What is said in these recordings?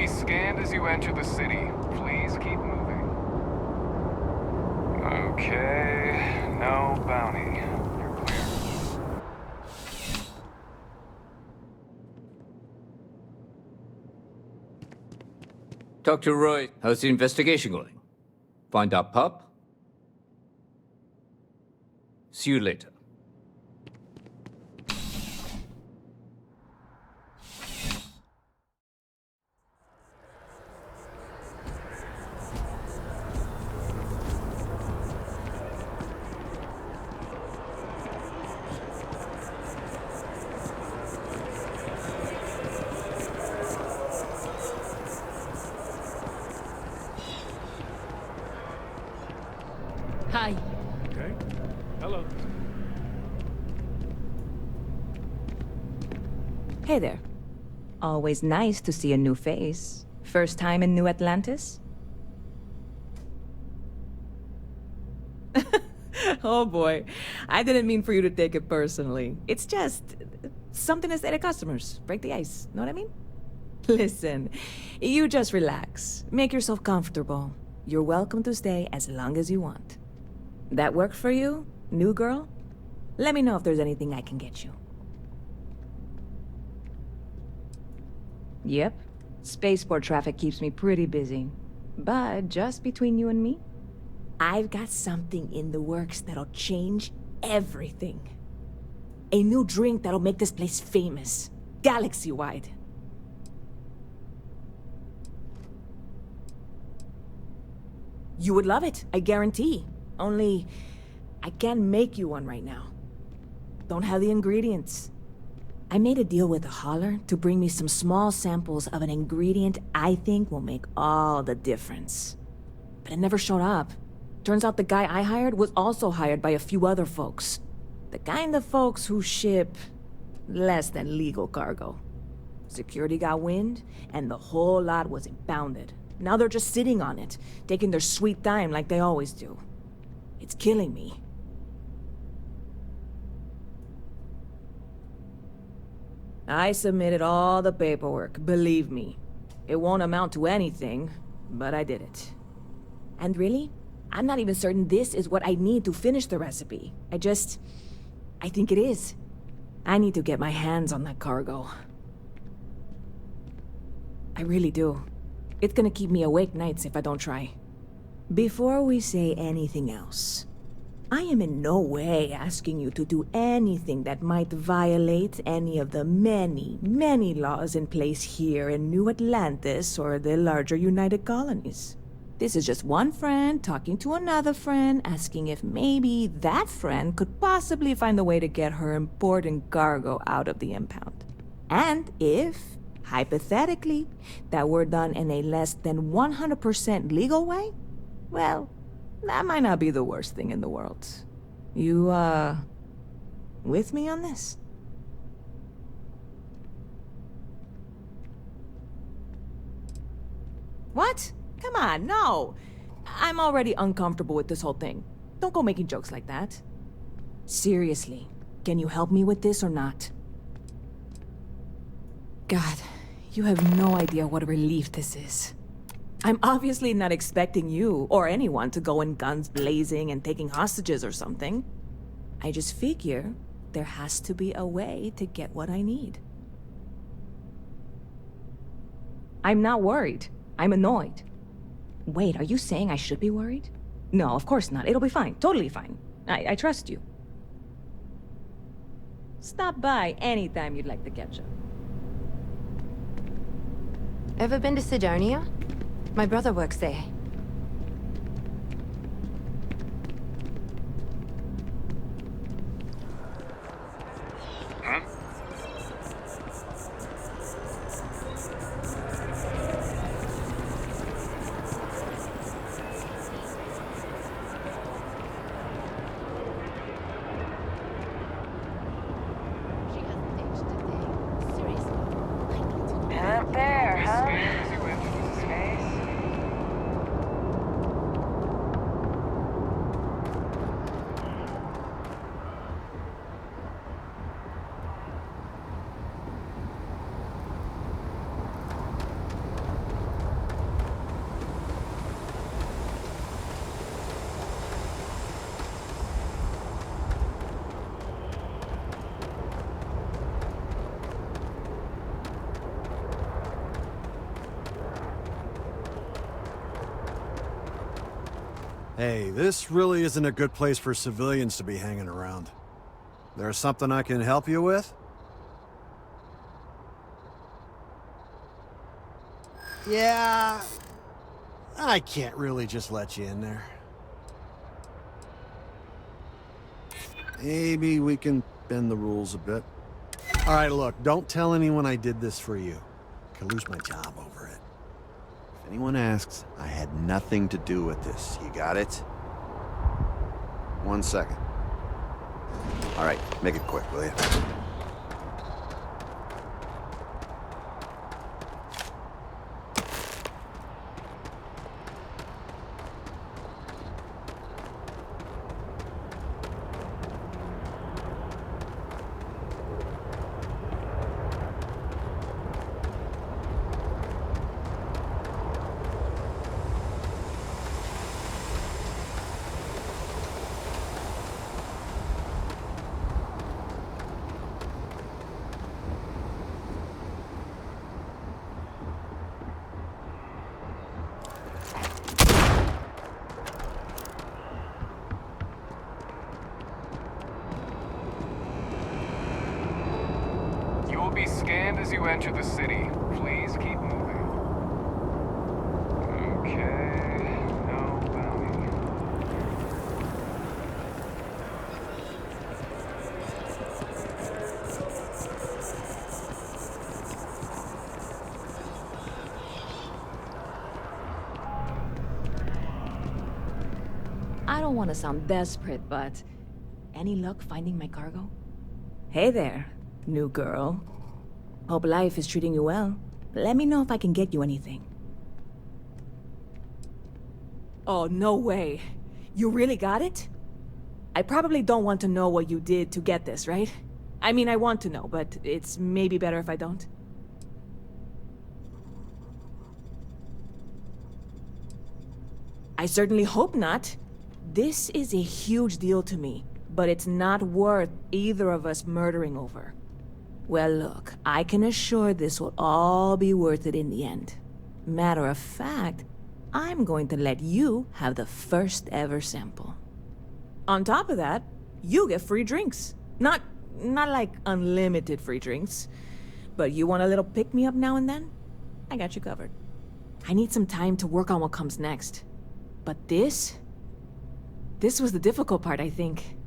scanned as you enter the city. Please keep moving. Okay, no bounty. You're clear. Dr. Roy, how's the investigation going? Find our pup? See you later. Hi. Okay. Hello. Hey there. Always nice to see a new face. First time in New Atlantis? Oh boy. I didn't mean for you to take it personally. It's just something to say to customers. Break the ice. Know what I mean? Listen, you just relax. Make yourself comfortable. You're welcome to stay as long as you want. That work for you, new girl? Let me know if there's anything I can get you. Yep. Spaceport traffic keeps me pretty busy. But just between you and me, I've got something in the works that'll change everything. A new drink that'll make this place famous, galaxy-wide. You would love it, I guarantee. Only, I can't make you one right now. Don't have the ingredients. I made a deal with a hauler to bring me some small samples of an ingredient I think will make all the difference. But it never showed up. Turns out the guy I hired was also hired by a few other folks. The kind of folks who ship less than legal cargo. Security got wind, and the whole lot was impounded. Now they're just sitting on it, taking their sweet time like they always do. It's killing me. I submitted all the paperwork, believe me. It won't amount to anything, but I did it. And really, I'm not even certain this is what I need to finish the recipe. I think it is. I need to get my hands on that cargo. I really do. It's gonna keep me awake nights if I don't try. Before we say anything else, I am in no way asking you to do anything that might violate any of the many, many laws in place here in New Atlantis or the larger United Colonies. This is just one friend talking to another friend, asking if maybe that friend could possibly find a way to get her important cargo out of the impound. And if, hypothetically, that were done in a less than 100% legal way, well, that might not be the worst thing in the world. You, with me on this? What? Come on, no! I'm already uncomfortable with this whole thing. Don't go making jokes like that. Seriously, can you help me with this or not? God, you have no idea what a relief this is. I'm obviously not expecting you or anyone to go in guns blazing and taking hostages or something. I just figure there has to be a way to get what I need. I'm not worried. I'm annoyed. Wait, are you saying I should be worried? No, of course not. It'll be fine. Totally fine. I trust you. Stop by anytime you'd like to catch up. Ever been to Sidonia? My brother works there. Huh? She hasn't aged a day. Seriously. I need to know. Up there, huh? Scanned as you enter the city. Hey, this really isn't a good place for civilians to be hanging around. There's something I can help you with? Yeah... I can't really just let you in there. Maybe we can bend the rules a bit. Alright, look, don't tell anyone I did this for you. I could lose my job over it. If anyone asks, I had nothing to do with this. You got it? 1 second. Alright, make it quick, will you? You will be scanned as you enter the city. Please keep moving. Okay, no bounty. I don't want to sound desperate, but any luck finding my cargo? Hey there, new girl. Hope life is treating you well. Let me know if I can get you anything. Oh, no way. You really got it? I probably don't want to know what you did to get this, right? I mean, I want to know, but it's maybe better if I don't. I certainly hope not. This is a huge deal to me, but it's not worth either of us murdering over. Well, look, I can assure this will all be worth it in the end. Matter of fact, I'm going to let you have the first ever sample. On top of that, you get free drinks. Not like unlimited free drinks, but you want a little pick-me-up now and then? I got you covered. I need some time to work on what comes next. But this was the difficult part, I think.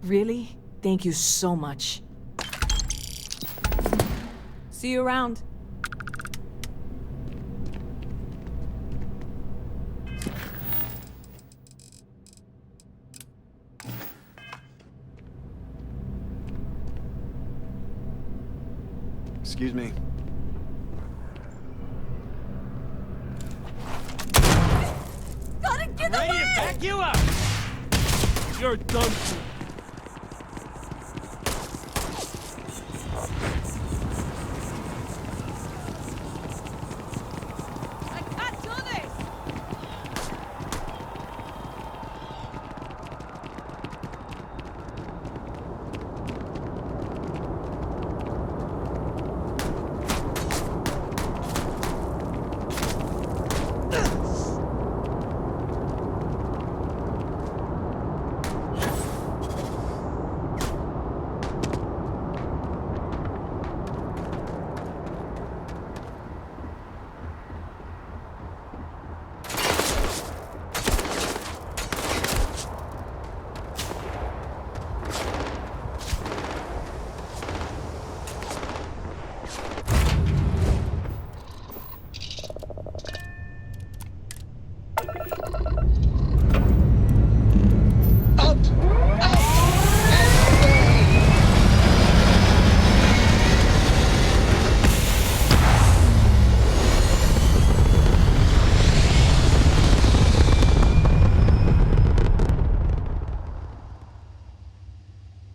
Really, thank you so much. See you around. Excuse me. Gotta get away! Ready to back you up! You're done for. I can't do this!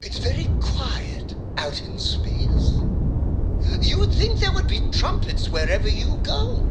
It's very quiet out in space. You would think there would be trumpets wherever you go.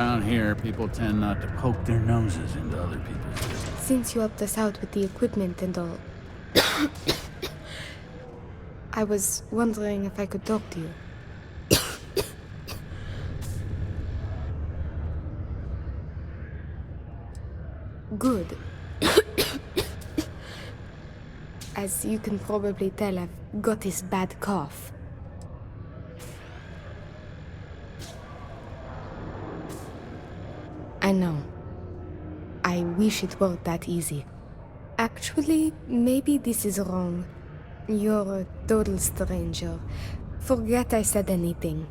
Around here, people tend not to poke their noses into other people's business. Since you helped us out with the equipment and all, I was wondering if I could talk to you. Good. As you can probably tell, I've got this bad cough. I know. I wish it weren't that easy. Actually, maybe this is wrong. You're a total stranger. Forget I said anything.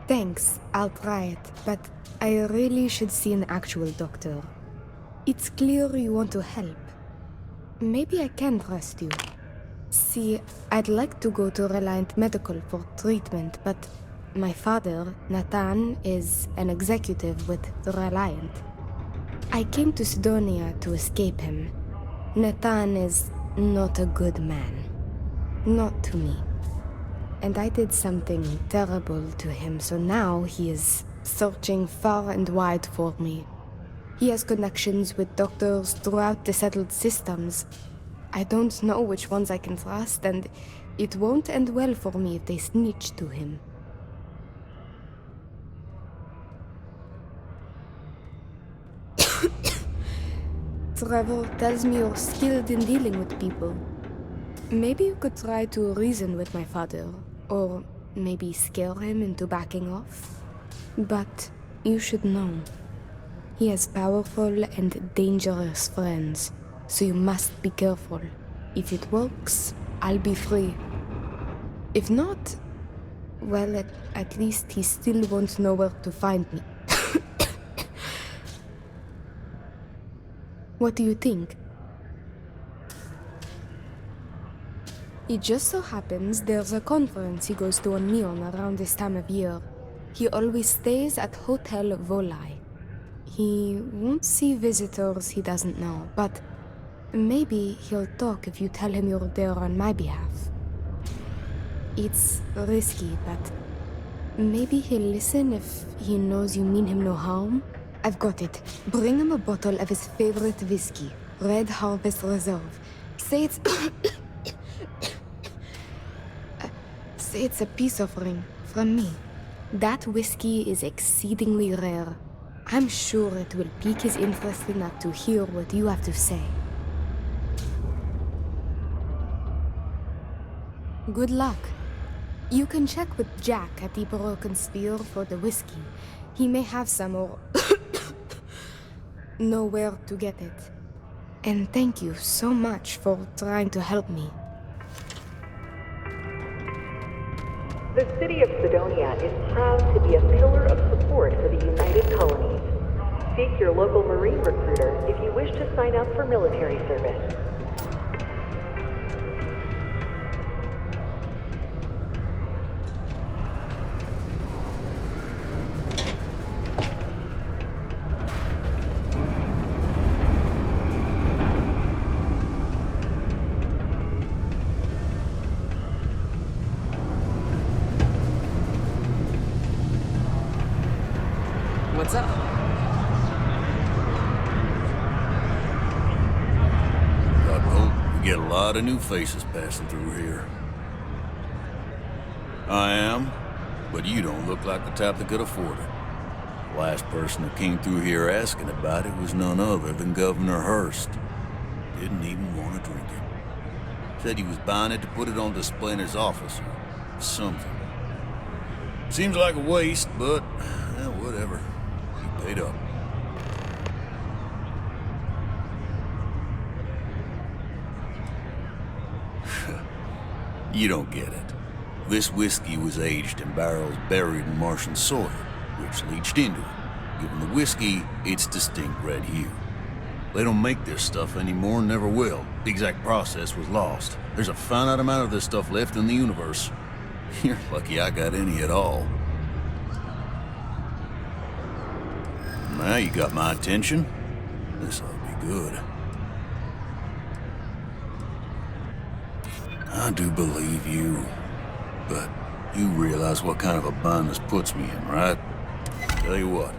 Thanks, I'll try it, but I really should see an actual doctor. It's clear you want to help. Maybe I can trust you. See, I'd like to go to Reliant Medical for treatment, but my father, Nathan, is an executive with Reliant. I came to Sidonia to escape him. Nathan is not a good man. Not to me. And I did something terrible to him, so now he is searching far and wide for me. He has connections with doctors throughout the settled systems. I don't know which ones I can trust, and it won't end well for me if they snitch to him. Trevor tells me you're skilled in dealing with people. Maybe you could try to reason with my father, or maybe scare him into backing off. But you should know, he has powerful and dangerous friends, so you must be careful. If it works, I'll be free. If not, well, at least he still won't know where to find me. What do you think? It just so happens there's a conference he goes to on Neon around this time of year. He always stays at Hotel Volai. He won't see visitors he doesn't know, but maybe he'll talk if you tell him you're there on my behalf. It's risky, but maybe he'll listen if he knows you mean him no harm. I've got it. Bring him a bottle of his favorite whiskey, Red Harvest Reserve. Say it's... Say it's a peace offering from me. That whiskey is exceedingly rare. I'm sure it will pique his interest enough to hear what you have to say. Good luck. You can check with Jack at the Broken Spear for the whiskey. He may have some or know where to get it. And thank you so much for trying to help me. The city of Sidonia is proud to be a pillar of support for the United Colonies. Seek your local Marine recruiter if you wish to sign up for military service. What's up? We get a lot of new faces passing through here. I am, but you don't look like the type that could afford it. The last person that came through here asking about it was none other than Governor Hurst. Didn't even want to drink it. Said he was buying it to put it on display in his office or something. Seems like a waste, but whatever. He paid up. You don't get it. This whiskey was aged in barrels buried in Martian soil, which leached into it, giving the whiskey its distinct red hue. They don't make this stuff anymore and never will. The exact process was lost. There's a finite amount of this stuff left in the universe. You're lucky I got any at all. Now you got my attention. This ought to be good. I do believe you. But you realize what kind of a bind this puts me in, right? Tell you what,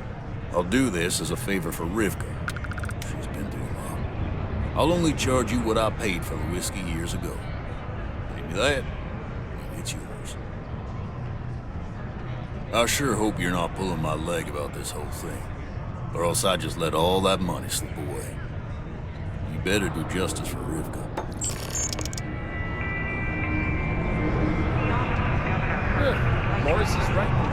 I'll do this as a favor for Rivka. She's been too long. I'll only charge you what I paid for the whiskey years ago. Pay me that, and it's yours. I sure hope you're not pulling my leg about this whole thing, or else I just let all that money slip away. You better do justice for Rivka. Morris is right.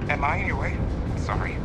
Am I in your way? Sorry.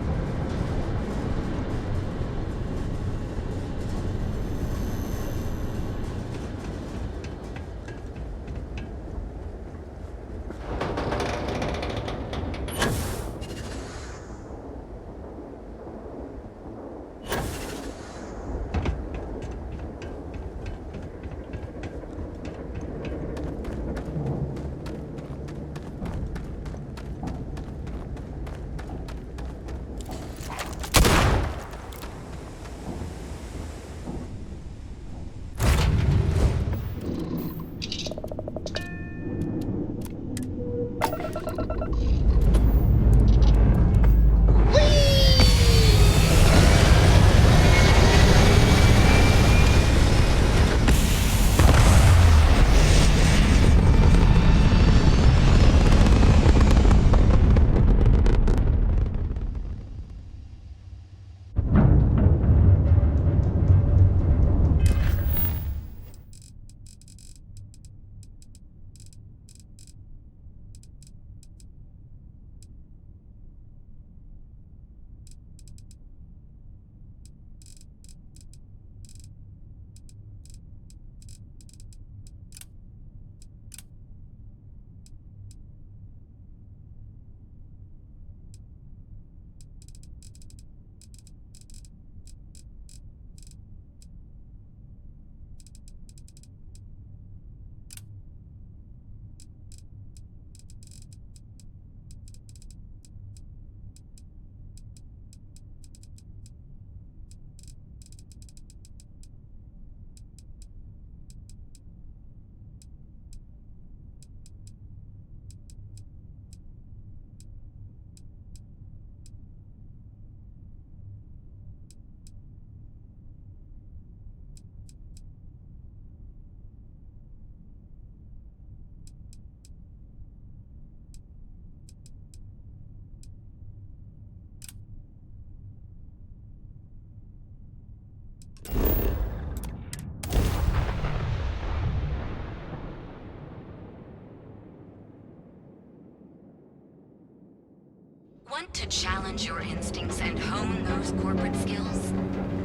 Want to challenge your instincts and hone those corporate skills?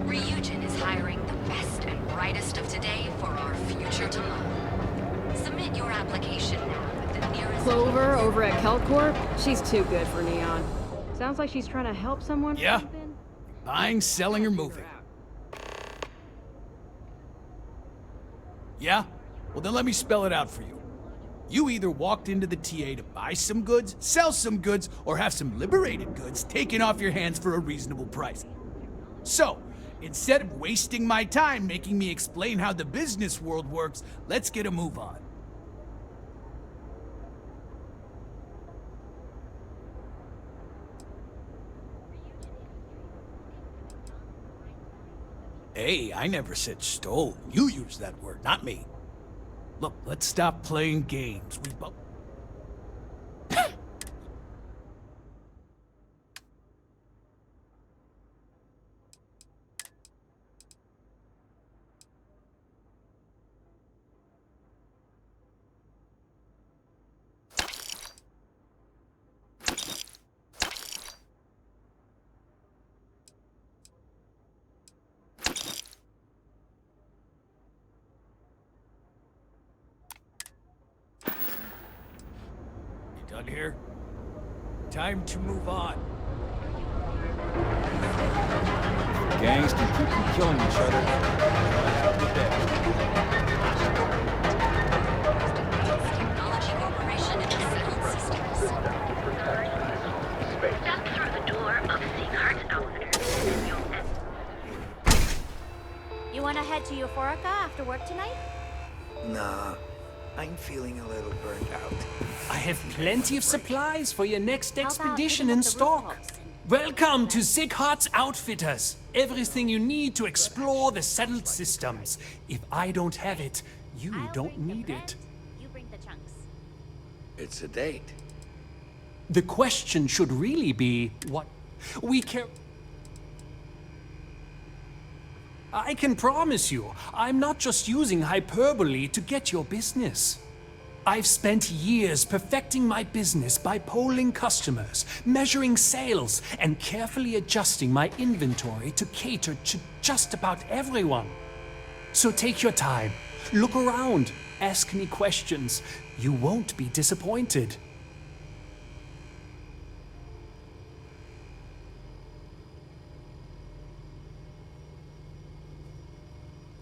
Ryujin is hiring the best and brightest of today for our future tomorrow. Submit your application now at the nearest... Clover over at Kelcorp? She's too good for Neon. Sounds like she's trying to help someone. Yeah. Buying, selling, or moving. Yeah? Well, then let me spell it out for you. You either walked into the TA to buy some goods, sell some goods, or have some liberated goods taken off your hands for a reasonable price. So, instead of wasting my time making me explain how the business world works, let's get a move on. Hey, I never said stole. You used that word, not me. Look, let's stop playing games. We both... Done here? Time to move on. Gangs can keep from killing each other. Technology Corporation and Sealed Systems. Step through the door of Seaghart's Outfitters and you'll You wanna head to Euphorica after work tonight? Nah, I'm feeling a little burnt out. I have plenty of supplies for your next How about expedition hitting in up the stock. rooftops and- Welcome to Sighart's Outfitters. Everything you need to explore the settled systems. If I don't have it, you don't need it. You bring the chunks. It's a date. The question should really be what we care. I can promise you, I'm not just using hyperbole to get your business. I've spent years perfecting my business by polling customers, measuring sales, and carefully adjusting my inventory to cater to just about everyone. So take your time, look around, ask me questions. You won't be disappointed.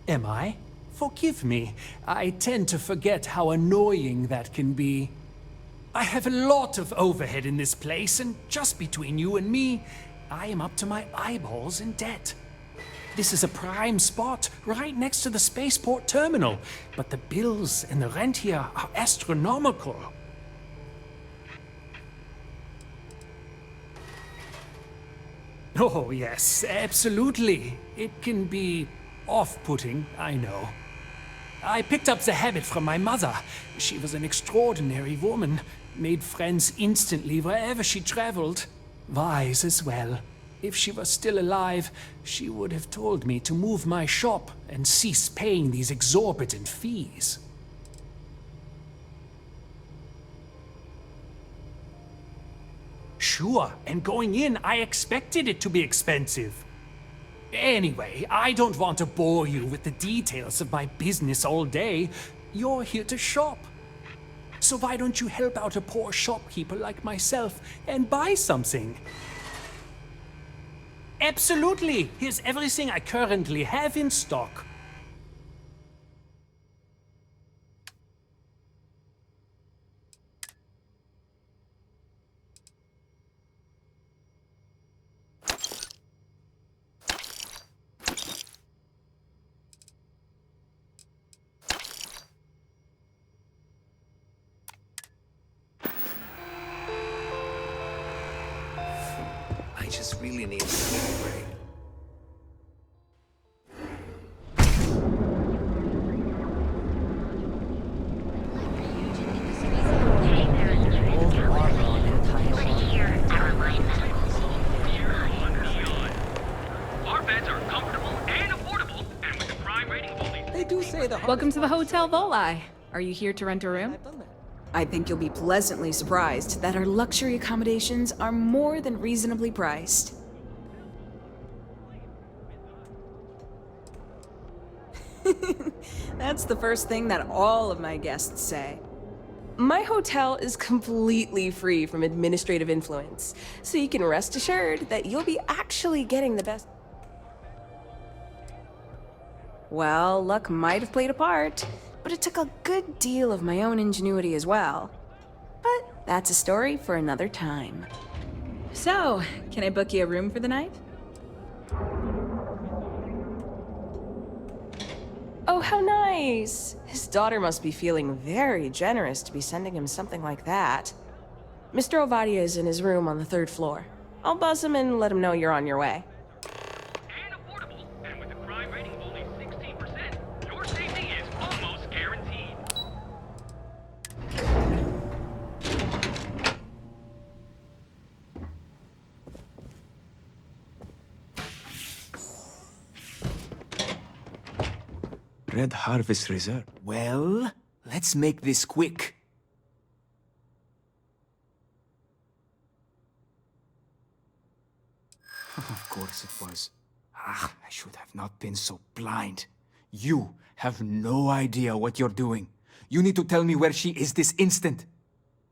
Am I? Forgive me. I tend to forget how annoying that can be. I have a lot of overhead in this place, and just between you and me, I am up to my eyeballs in debt. This is a prime spot, right next to the spaceport terminal, but the bills and the rent here are astronomical. Oh, yes, absolutely. It can be off-putting, I know. I picked up the habit from my mother. She was an extraordinary woman, made friends instantly wherever she traveled. Wise as well. If she was still alive, she would have told me to move my shop and cease paying these exorbitant fees. Sure, and going in, I expected it to be expensive. Anyway, I don't want to bore you with the details of my business all day. You're here to shop. So why don't you help out a poor shopkeeper like myself and buy something? Absolutely! Here's everything I currently have in stock. I just really need a sleep break. Our beds are comfortable and affordable, and with a crime rating of only... They do say the Welcome to the Hotel Volai. Are you here to rent a room? I think you'll be pleasantly surprised that our luxury accommodations are more than reasonably priced. That's the first thing that all of my guests say. My hotel is completely free from administrative influence, so you can rest assured that you'll be actually getting the best. Well, luck might have played a part, but it took a good deal of my own ingenuity as well. But that's a story for another time. So, can I book you a room for the night? Oh, how nice! His daughter must be feeling very generous to be sending him something like that. Mr. Ovadia is in his room on the 3rd floor. I'll buzz him and let him know you're on your way. And affordable, and with a crime rating of only 16%, your safety is almost guaranteed. Red Harvest Reserve. Well, let's make this quick. Of course it was. I should have not been so blind. You have no idea what you're doing. You need to tell me where she is this instant.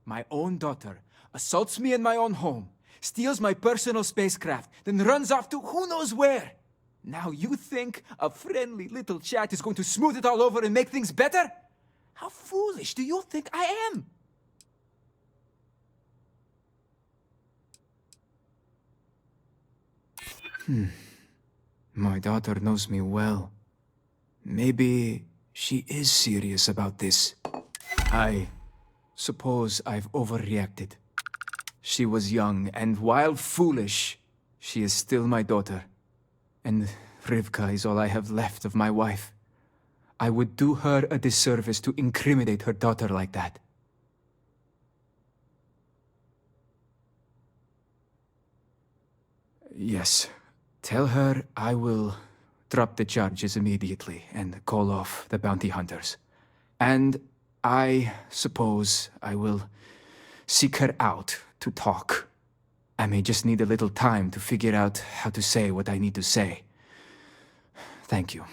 My own daughter assaults me in my own home, steals my personal spacecraft, then runs off to who knows where. Now you think a friendly little chat is going to smooth it all over and make things better? How foolish do you think I am? My daughter knows me well. Maybe she is serious about this. I suppose I've overreacted. She was young, and while foolish, she is still my daughter. And Rivka is all I have left of my wife. I would do her a disservice to incriminate her daughter like that. Yes. Tell her I will drop the charges immediately and call off the bounty hunters. And I suppose I will seek her out to talk. I may just need a little time to figure out how to say what I need to say. Thank you.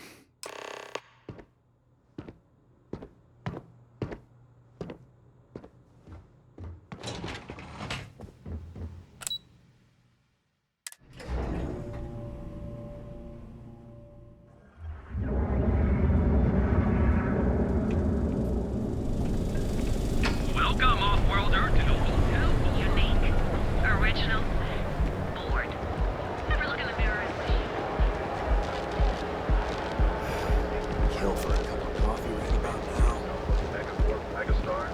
Welcome, off-worlder, to the hotel. Unique. Original. Bored. Never look in the mirror and wish Kill for a cup of coffee right about now. Megastar.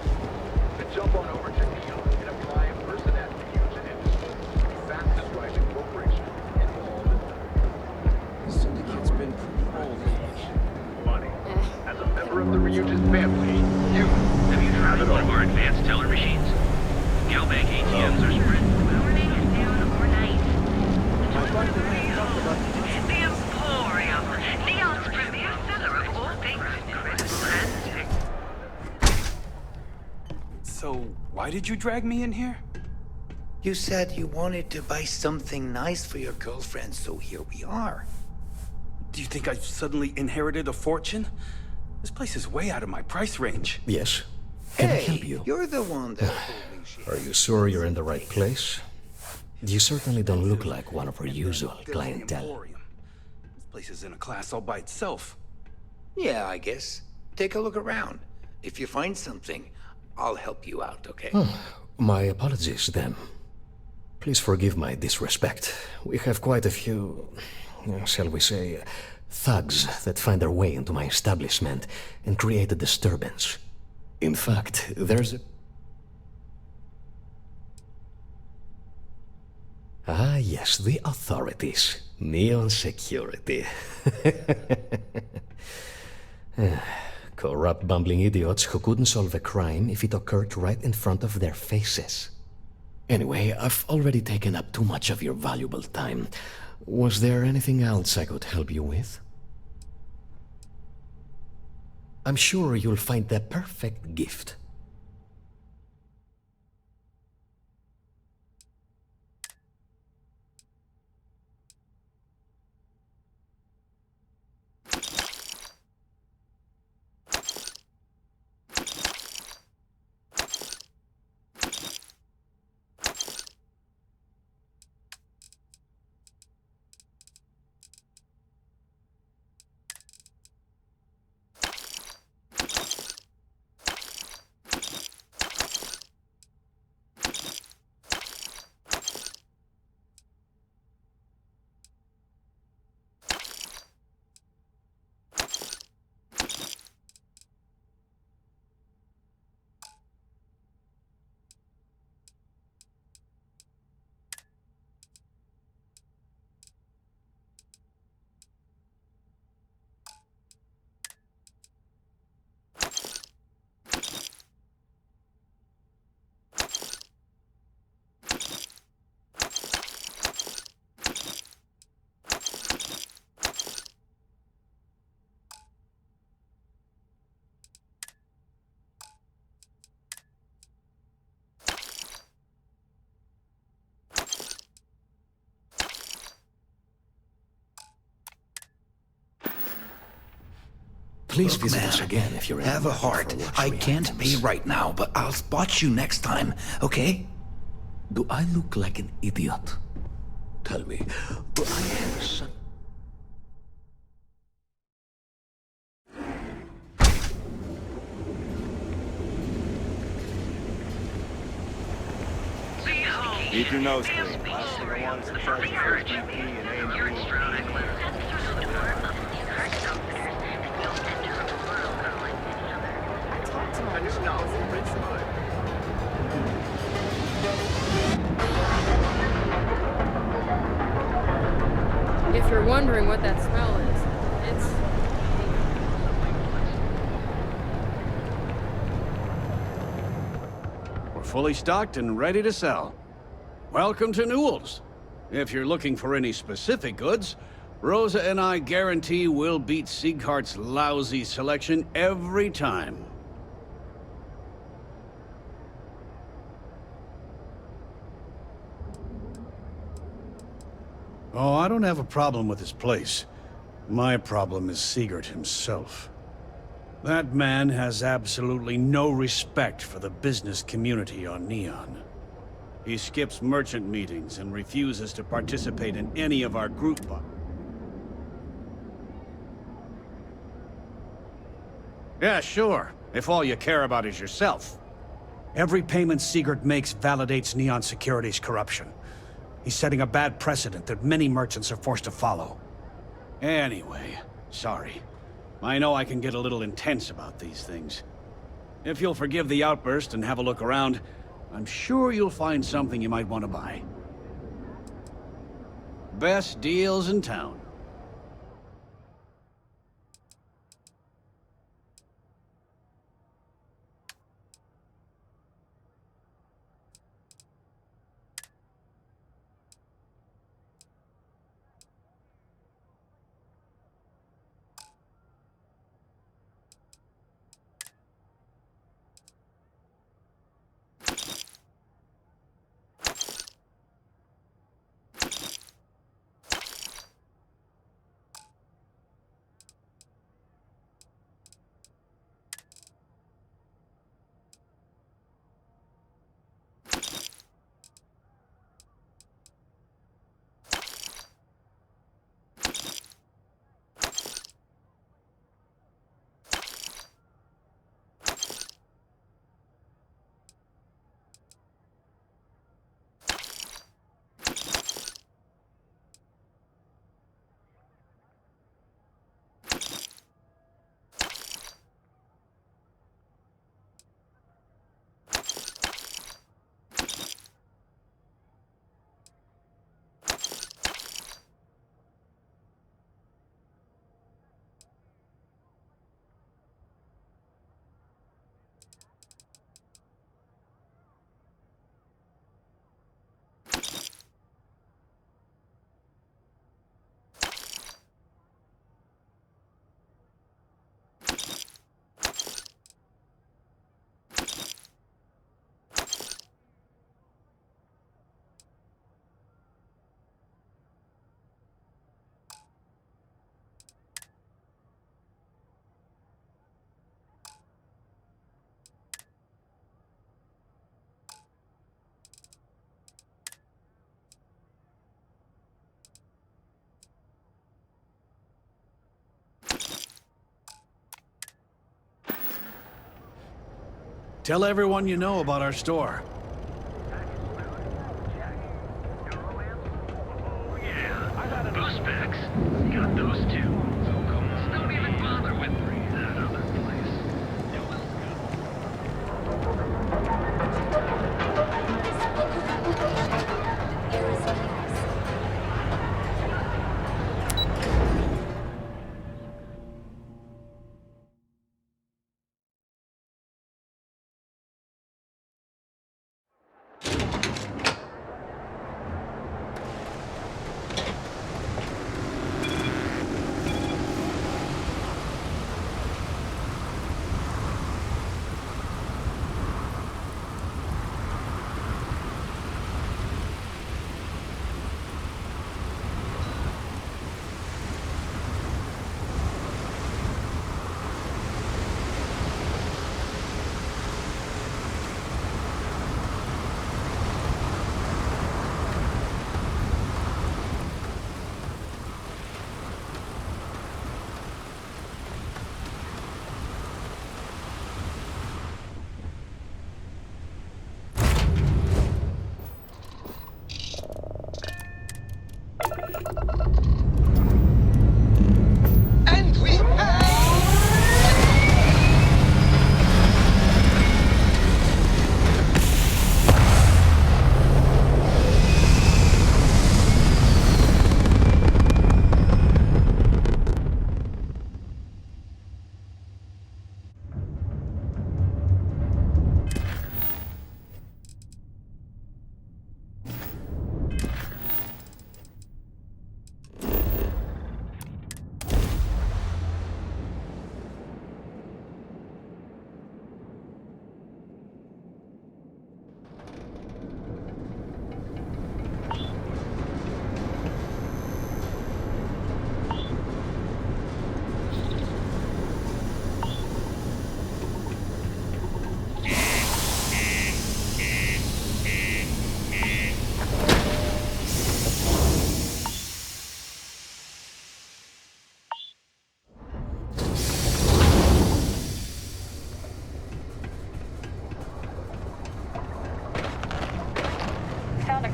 Then jump on over to Neon and apply in person at Fusion Industries, the fastest rising corporation in all the Syndicate's been pretty old lately. money. As a member of the Ryujin family, you Have you tried one of our advanced teller machines? Galbank ATMs are spread morning, noon, or night. The Emporium, Neon's premier seller of all things critical and So, why did you drag me in here? You said you wanted to buy something nice for your girlfriend, so here we are. Do you think I've suddenly inherited a fortune? This place is way out of my price range. Yes. Can I help you? You're the one that told me she... Are you sure you're in the right place? You certainly don't look like one of our usual clientele. This place is in a class all by itself. Yeah, I guess. Take a look around. If you find something, I'll help you out, okay? My apologies, then. Please forgive my disrespect. We have quite a few, shall we say, thugs that find their way into my establishment and create a disturbance. In fact, there's a... Ah, yes, the authorities. Neon Security. Corrupt, bumbling idiots who couldn't solve a crime if it occurred right in front of their faces. Anyway, I've already taken up too much of your valuable time. Was there anything else I could help you with? I'm sure you'll find the perfect gift. Please Look, visit man, us again if you're in have the a mood heart. for I luxury can't items. pay right now, but I'll spot you next time, okay? Do I look like an idiot? Tell me, do I have some... Keep your nose clean. Last thing I want is to charge you for GP and A&P. If you're wondering what that smell is, it's... We're fully stocked and ready to sell. Welcome to Newell's. If you're looking for any specific goods, Rosa and I guarantee we'll beat Sieghart's lousy selection every time. Oh, I don't have a problem with his place. My problem is Siegert himself. That man has absolutely no respect for the business community on Neon. He skips merchant meetings and refuses to participate in any of our group. Yeah, sure, if all you care about is yourself. Every payment Siegert makes validates Neon Security's corruption. He's setting a bad precedent that many merchants are forced to follow. Anyway, sorry. I know I can get a little intense about these things. If you'll forgive the outburst and have a look around, I'm sure you'll find something you might want to buy. Best deals in town. Tell everyone you know about our store. Boost packs. Got those too. So come on. Don't even bother with that other place.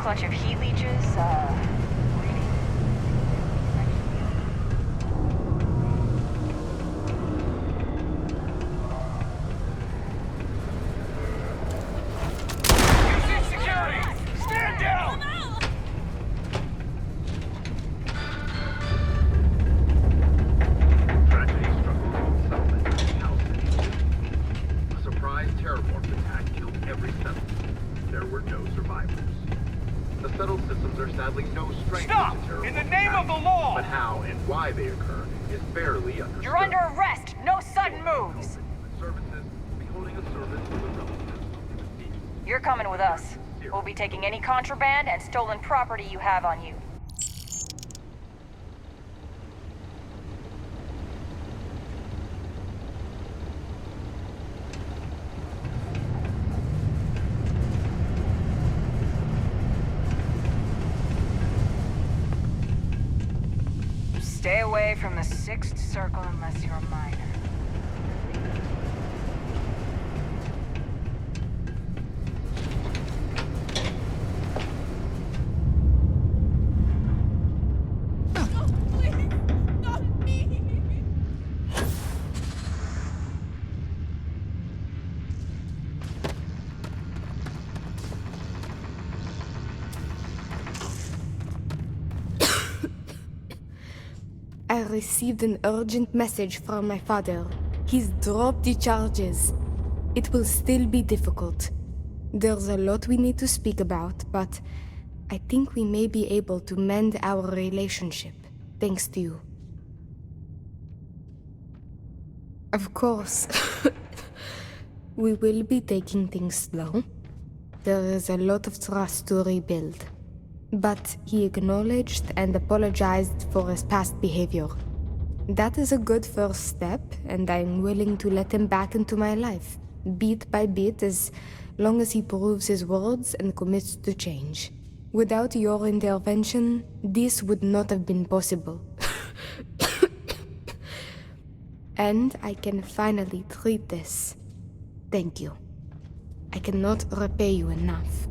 clutch of heat leeches, sadly no strength Stop! to terror In the name of the law! But how and why they occur is barely understood. You're under arrest! No sudden moves! Services be holding a service for the relatives of the deceased. You're coming with us. We'll be taking any contraband and stolen property you have on you. Stay away from the Sixth Circle unless you're a minor. I received an urgent message from my father. He's dropped the charges. It will still be difficult. There's a lot we need to speak about, but I think we may be able to mend our relationship, thanks to you. Of course, we will be taking things slow. There is a lot of trust to rebuild. But he acknowledged and apologized for his past behavior. That is a good first step, and I'm willing to let him back into my life, bit by bit, as long as he proves his words and commits to change. Without your intervention, this would not have been possible. And I can finally treat this. Thank you. I cannot repay you enough.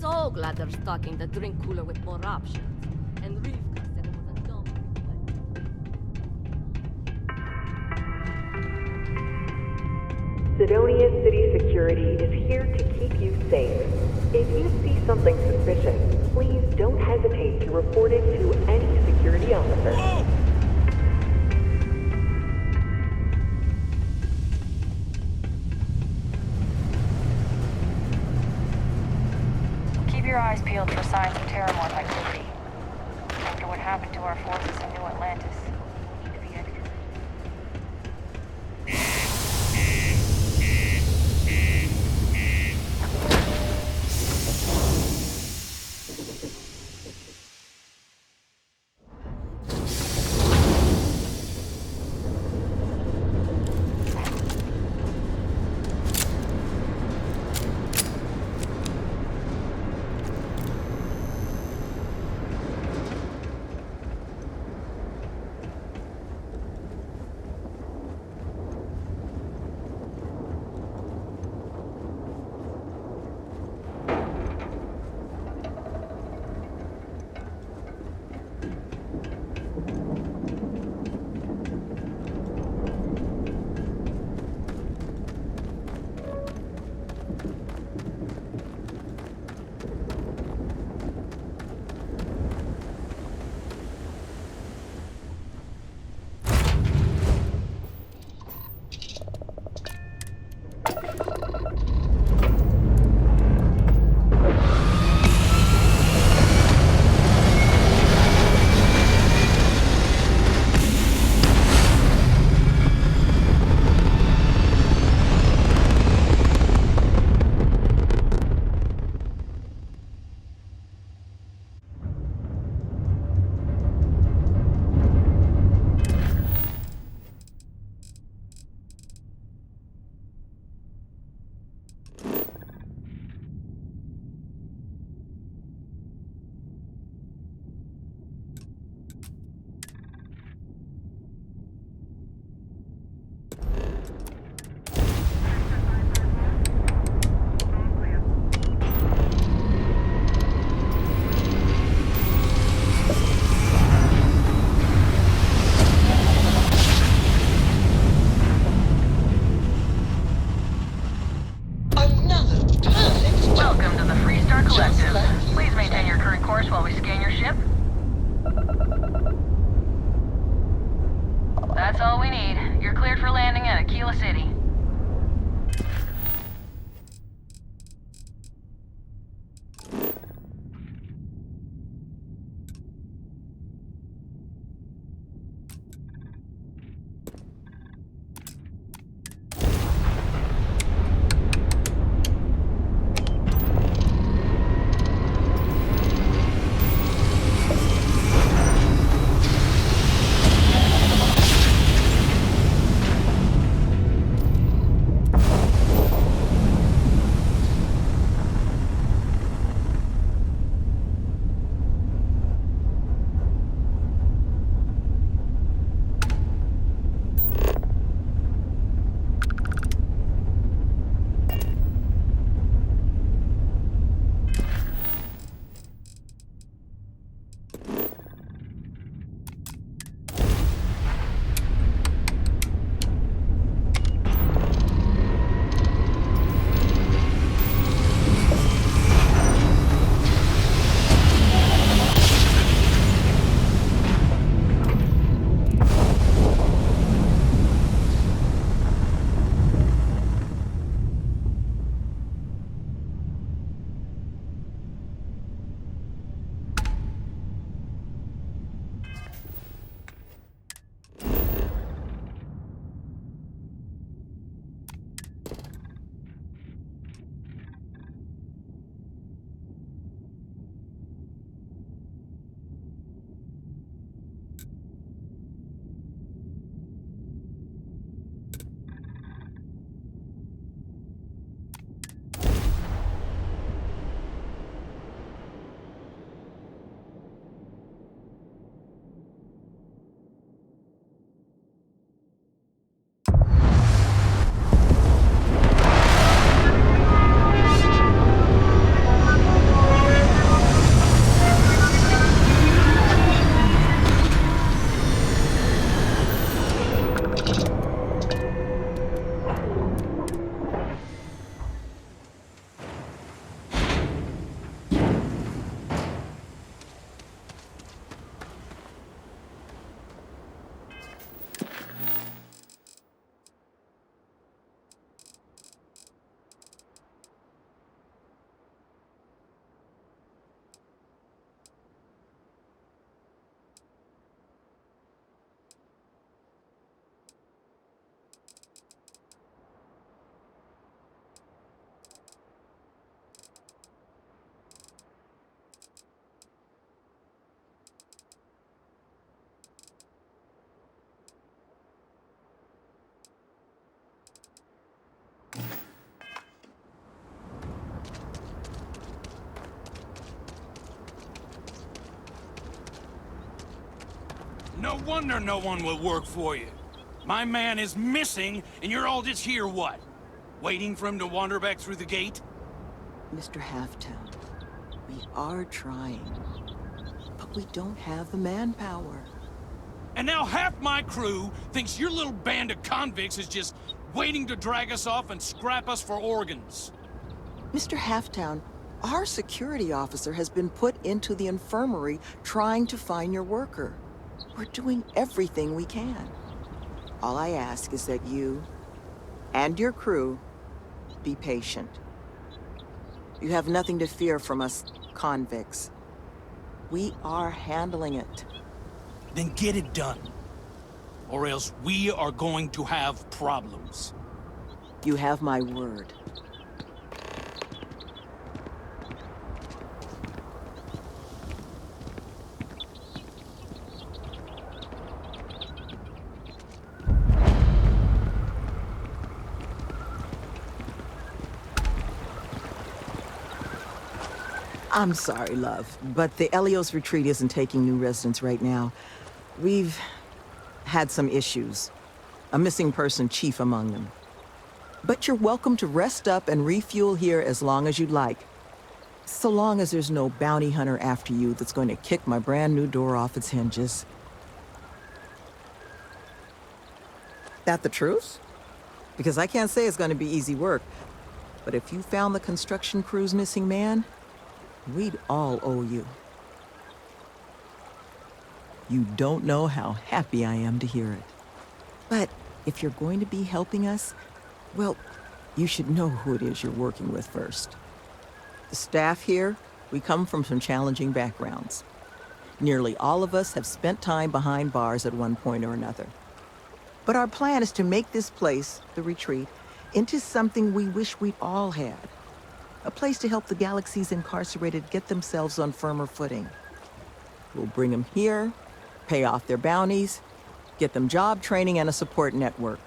So glad they're stocking the drink cooler with more options. And Rivka said it was a dumb Sidonia City Security is here to keep you safe. If you see something suspicious, please don't hesitate to report it to any security officer. Keep your eyes peeled for signs of terramorph activity. After what happened to our forces in New Atlantis, we need to be extra. No wonder no one will work for you. My man is missing, and you're all just here, what? Waiting for him to wander back through the gate? Mr. Halftown, we are trying, but we don't have the manpower. And now half my crew thinks your little band of convicts is just waiting to drag us off and scrap us for organs. Mr. Halftown, our security officer has been put into the infirmary trying to find your worker. We're doing everything we can. All I ask is that you and your crew be patient. You have nothing to fear from us convicts. We are handling it. Then get it done. Or else we are going to have problems. You have my word. I'm sorry, love, but the Elios retreat isn't taking new residents right now. We've had some issues. A missing person chief among them. But you're welcome to rest up and refuel here as long as you'd like. So long as there's no bounty hunter after you that's going to kick my brand new door off its hinges. That the truth? Because I can't say it's going to be easy work. But if you found the construction crew's missing man, we'd all owe you. You don't know how happy I am to hear it. But if you're going to be helping us, well, you should know who it is you're working with first. The staff here, we come from some challenging backgrounds. Nearly all of us have spent time behind bars at one point or another. But our plan is to make this place, the retreat, into something we wish we'd all had. A place to help the galaxy's incarcerated get themselves on firmer footing. We'll bring them here, pay off their bounties, get them job training and a support network.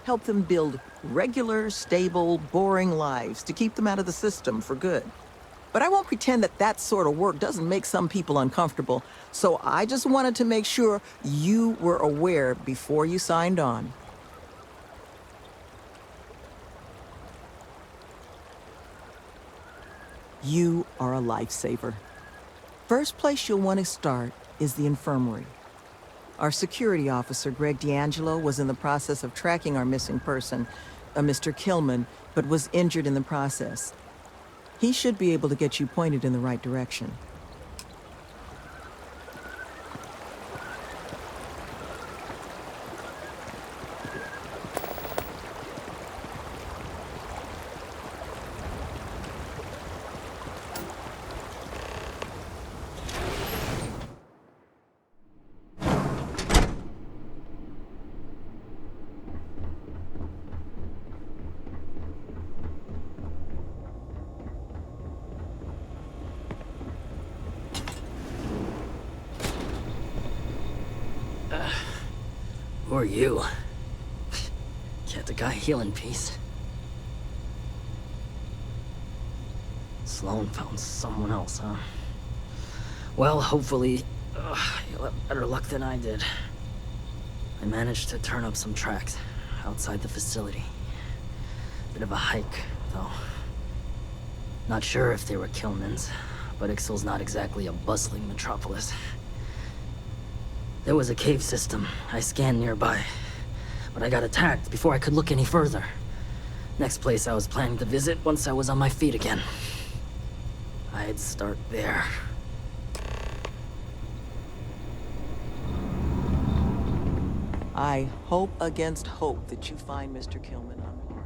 Help them build regular, stable, boring lives to keep them out of the system for good. But I won't pretend that that sort of work doesn't make some people uncomfortable, so I just wanted to make sure you were aware before you signed on. You are a lifesaver. First place you'll want to start is the infirmary. Our security officer, Greg D'Angelo, was in the process of tracking our missing person, a Mr. Killman, but was injured in the process. He should be able to get you pointed in the right direction. Who are you? Can't the guy heal in peace? Sloan found someone else, huh? Well, hopefully, you'll have better luck than I did. I managed to turn up some tracks outside the facility. Bit of a hike, though. Not sure if they were Killman's, but Ixtal's not exactly a bustling metropolis. There was a cave system I scanned nearby, but I got attacked before I could look any further. Next place I was planning to visit once I was on my feet again. I'd start there. I hope against hope that you find Mr. Killman unharmed.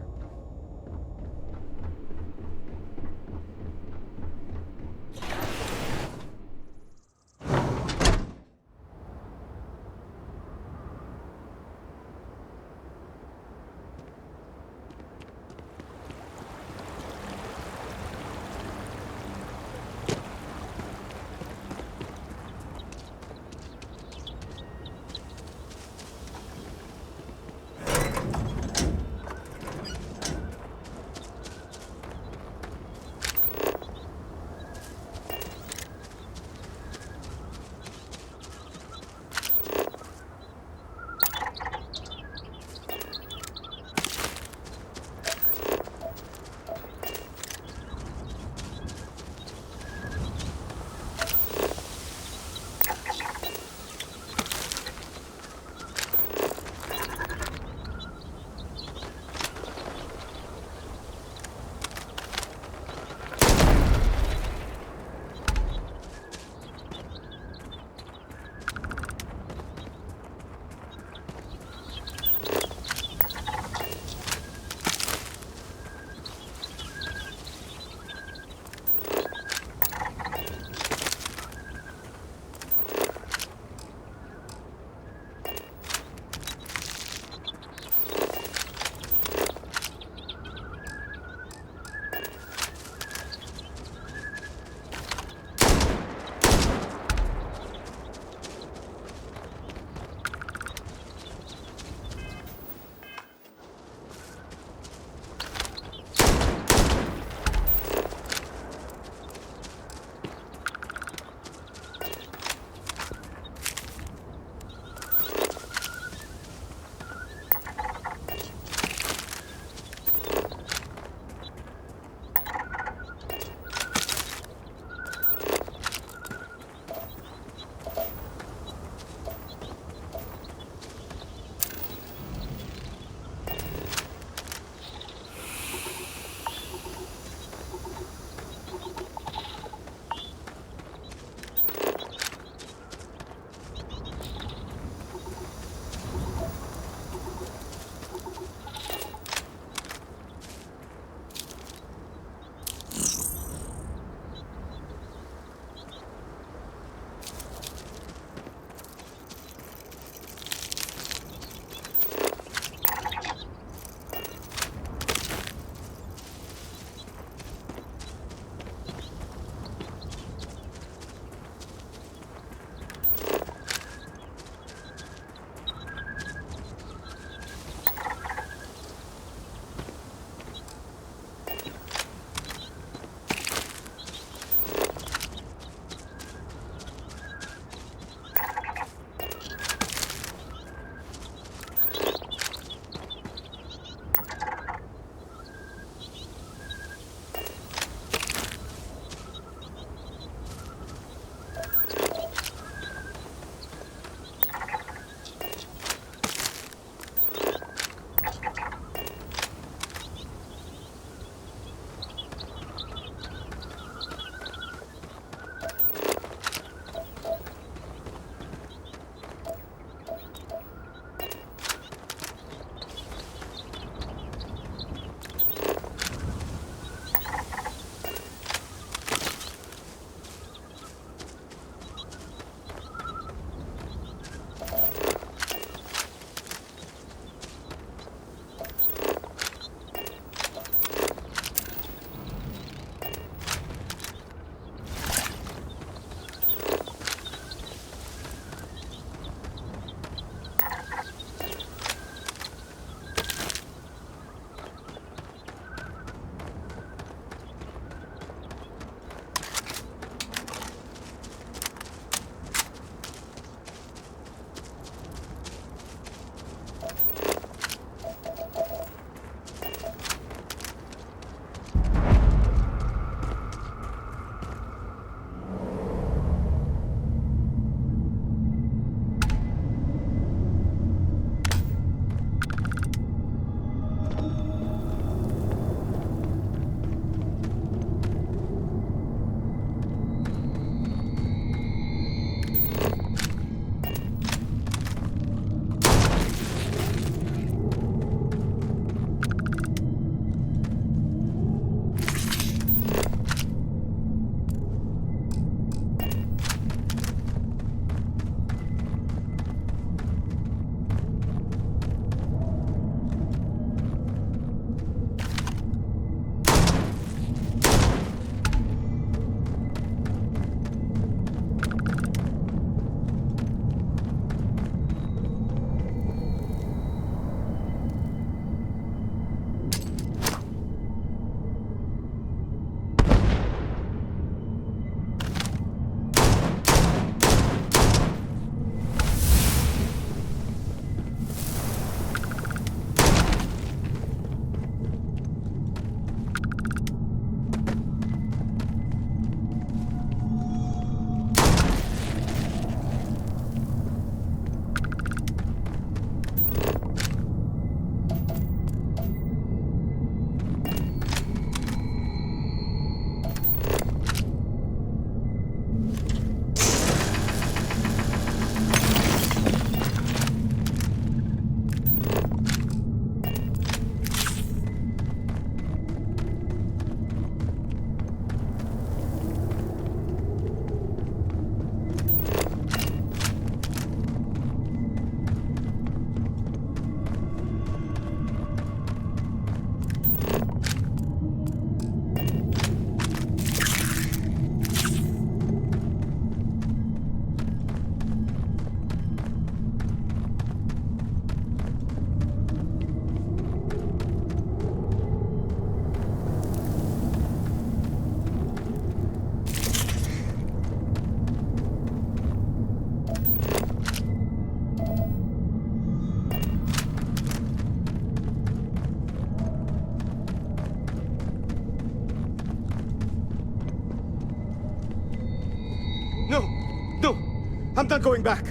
I'm not going back.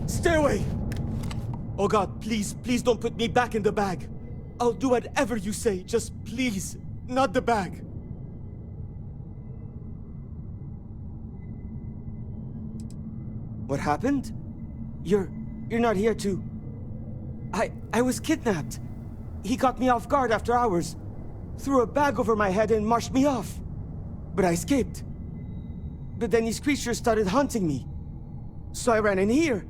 Stay away. Oh God, please, please don't put me back in the bag. I'll do whatever you say, just please, not the bag. What happened? You're not here to... I was kidnapped. He caught me off guard after hours, threw a bag over my head and marched me off. But I escaped. But then these creatures started hunting me. So I ran in here,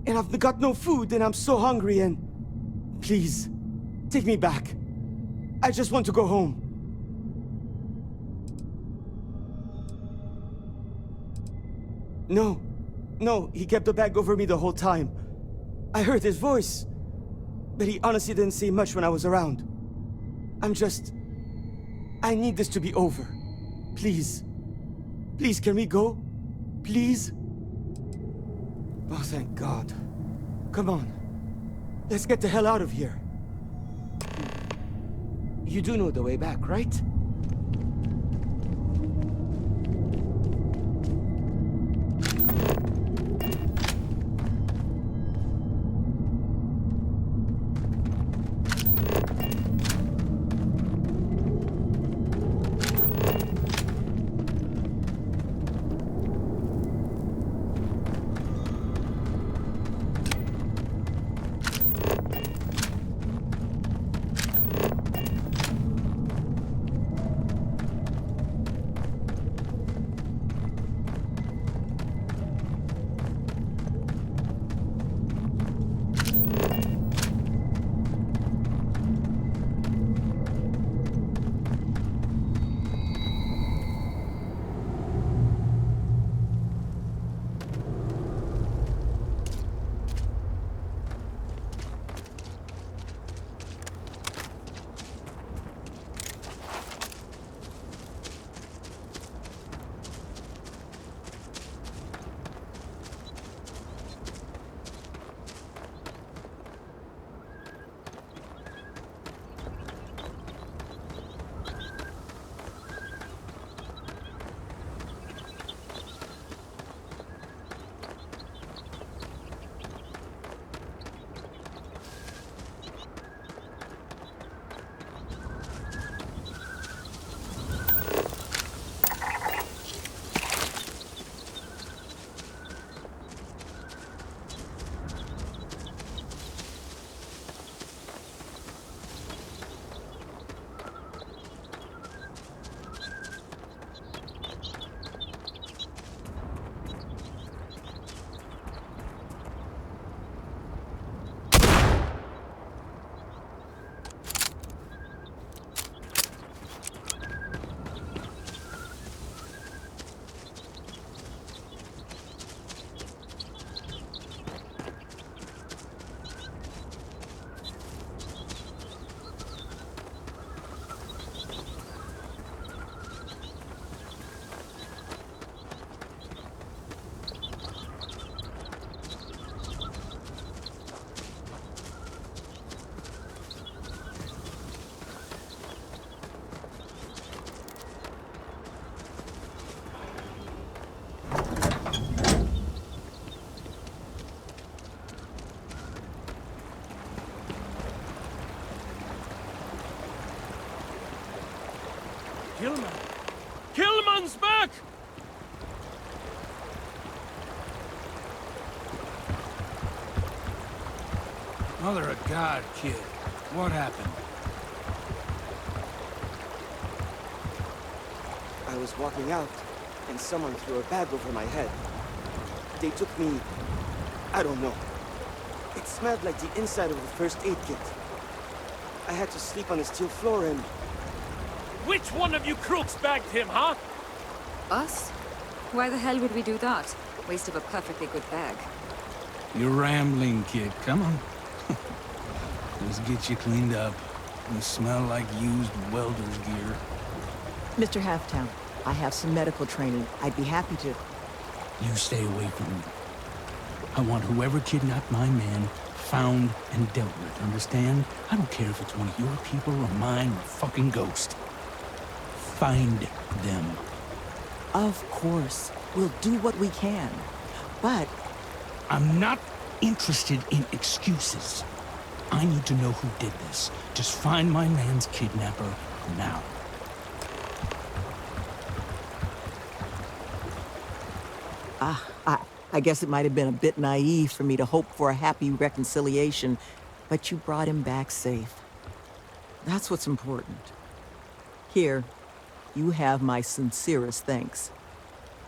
and I've got no food, and I'm so hungry, and... Please, take me back. I just want to go home. No, he kept the bag over me the whole time. I heard his voice, but he honestly didn't say much when I was around. I need this to be over. Please. Please, can we go? Please? Oh, thank God. Come on. Let's get the hell out of here. You do know the way back, right? Killman! Killman's back! Mother of God, kid. What happened? I was walking out, and someone threw a bag over my head. They took me... I don't know. It smelled like the inside of the first aid kit. I had to sleep on a steel floor and... Which one of you crooks bagged him, huh? Us? Why the hell would we do that? Waste of a perfectly good bag. You're rambling, kid. Come on. Let's get you cleaned up. You smell like used welder's gear. Mr. Halftown, I have some medical training. I'd be happy to... You stay away from me. I want whoever kidnapped my man found and dealt with, understand? I don't care if it's one of your people or mine or a fucking ghost. Find them. Of course. We'll do what we can. But I'm not interested in excuses. I need to know who did this. Just find my man's kidnapper now. I guess it might have been a bit naive for me to hope for a happy reconciliation, but you brought him back safe. That's what's important. Here, you have my sincerest thanks.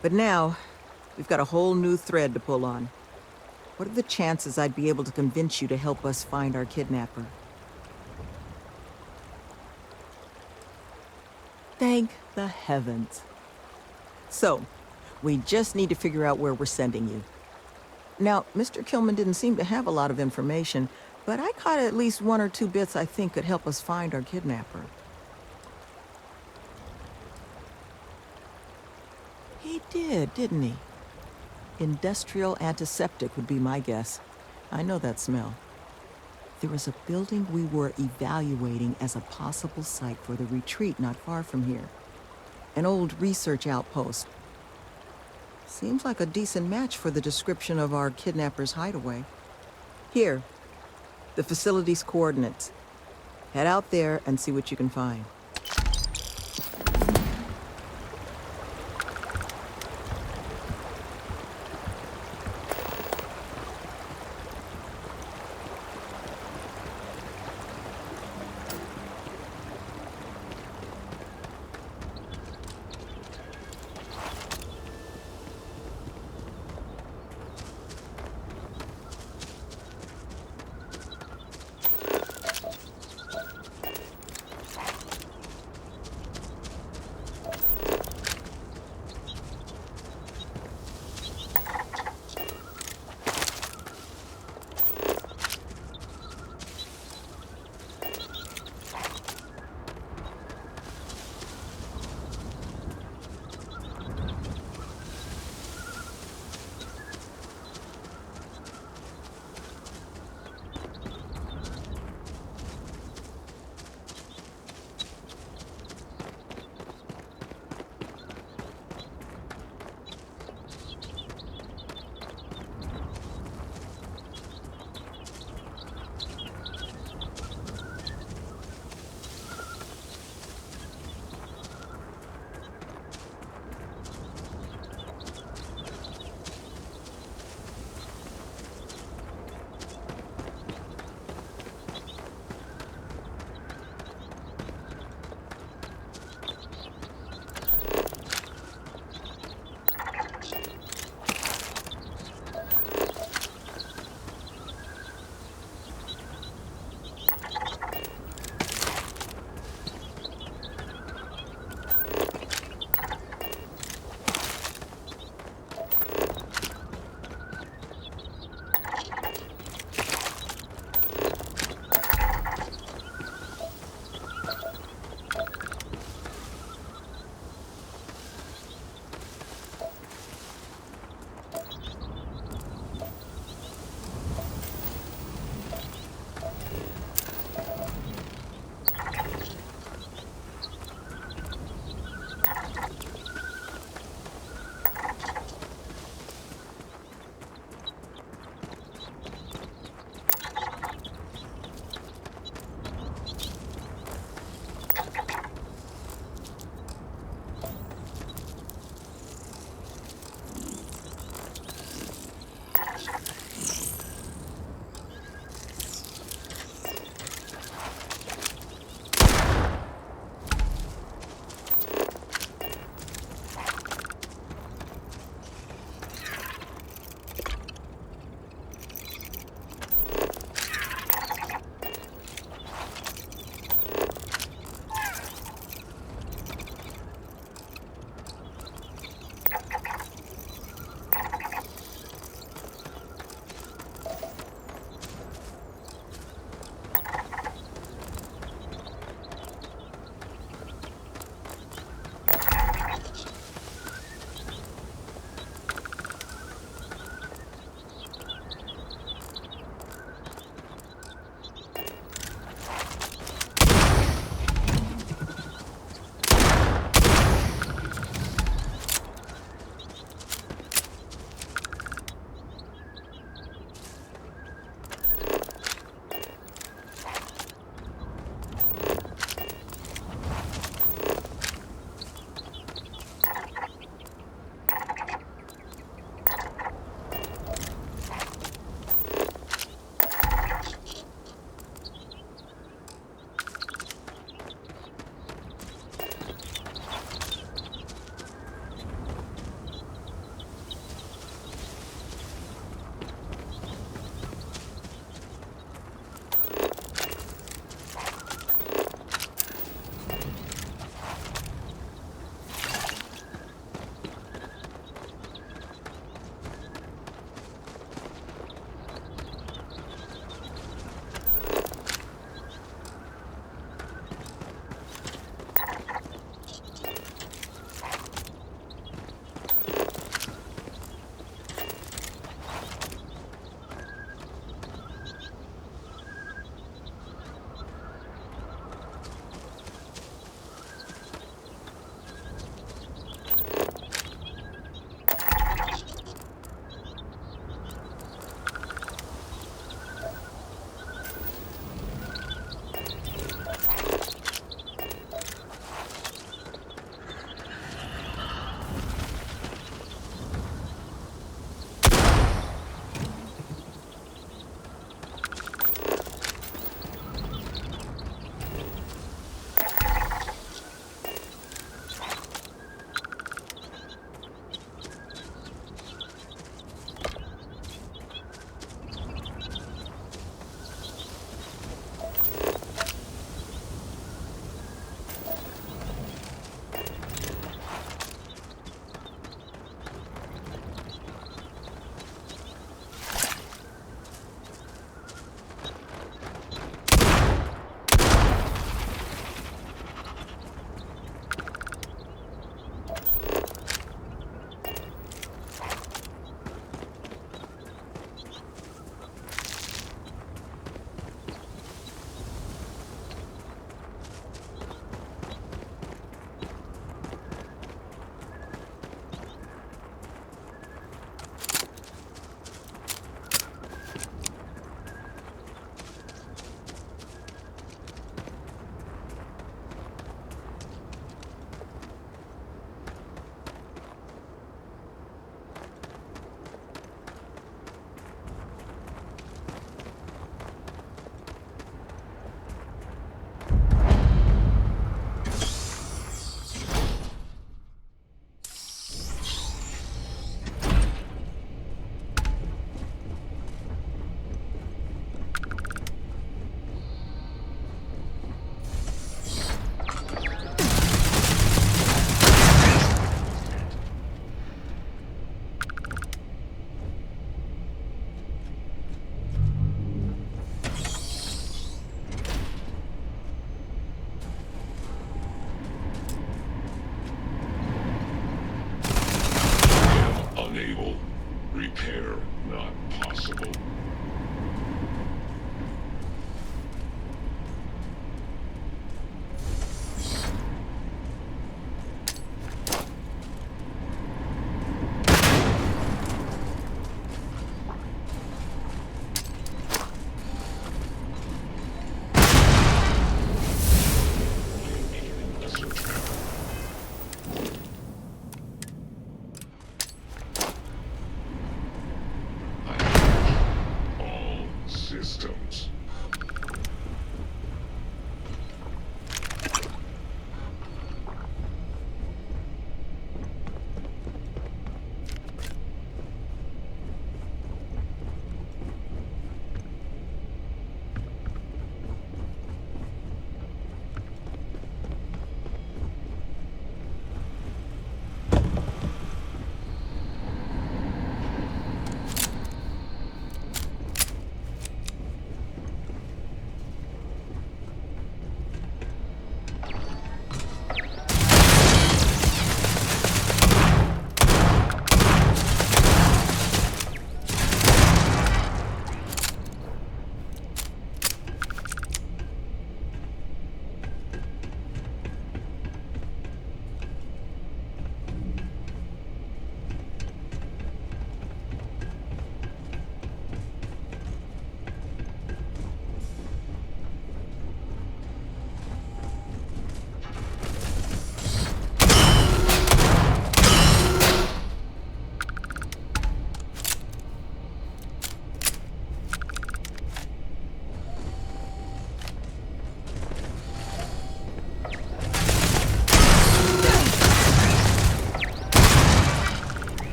But now, we've got a whole new thread to pull on. What are the chances I'd be able to convince you to help us find our kidnapper? Thank the heavens. So, we just need to figure out where we're sending you. Now, Mr. Kilman didn't seem to have a lot of information, but I caught at least 1 or 2 bits I think could help us find our kidnapper. He did, didn't he? Industrial antiseptic would be my guess. I know that smell. There was a building we were evaluating as a possible site for the retreat not far from here. An old research outpost. Seems like a decent match for the description of our kidnapper's hideaway. Here, the facility's coordinates. Head out there and see what you can find.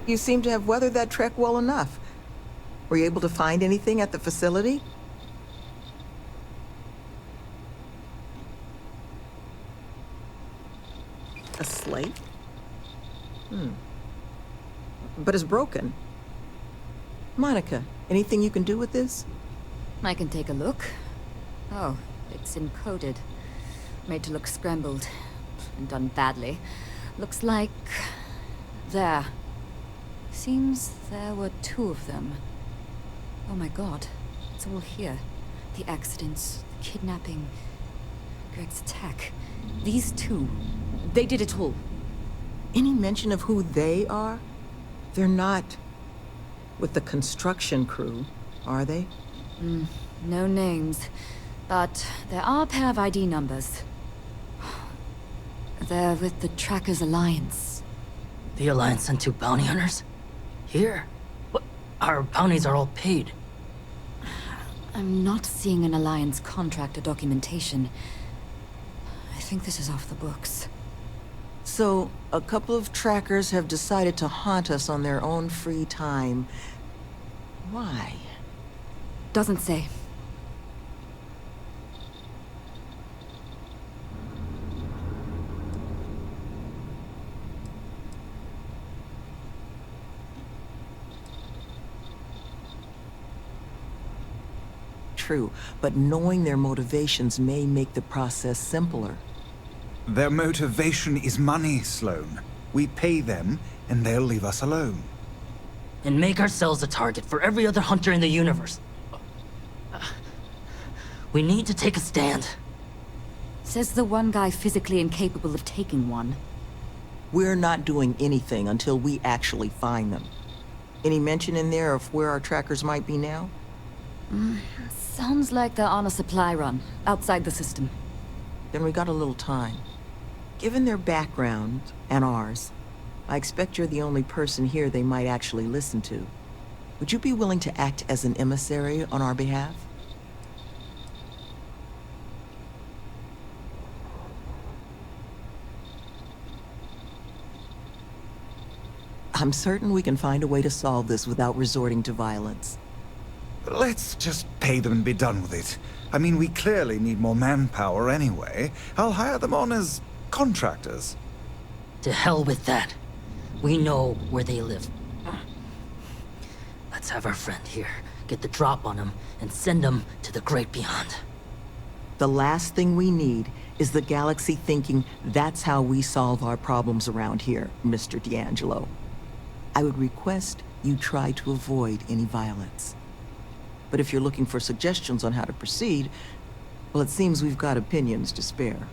You seem to have weathered that trek well enough. Were you able to find anything at the facility? A slate? But it's broken. Monica, anything you can do with this? I can take a look. Oh, it's encoded. Made to look scrambled. And done badly. Looks like... there. Seems there were 2 of them. Oh my god. It's all here. The accidents, the kidnapping, Greg's attack. These 2. They did it all. Any mention of who they are? They're not with the construction crew, are they? No names. But there are a pair of ID numbers. They're with the Trackers Alliance. The Alliance sent 2 bounty hunters? Here? What? Our bounties are all paid. I'm not seeing an Alliance contract or documentation. I think this is off the books. So, a couple of trackers have decided to haunt us on their own free time. Why? Doesn't say. True, but knowing their motivations may make the process simpler. Their motivation is money, Sloan. We pay them, and they'll leave us alone. And make ourselves a target for every other hunter in the universe. We need to take a stand. Says the one guy physically incapable of taking one. We're not doing anything until we actually find them. Any mention in there of where our trackers might be now? Sounds like they're on a supply run, outside the system. Then we got a little time. Given their background, and ours, I expect you're the only person here they might actually listen to. Would you be willing to act as an emissary on our behalf? I'm certain we can find a way to solve this without resorting to violence. Let's just pay them and be done with it. I mean, we clearly need more manpower anyway. I'll hire them on as contractors. To hell with that. We know where they live. Let's have our friend here get the drop on them and send them to the great beyond. The last thing we need is the galaxy thinking that's how we solve our problems around here, Mr. D'Angelo. I would request you try to avoid any violence. But if you're looking for suggestions on how to proceed, well, it seems we've got opinions to spare.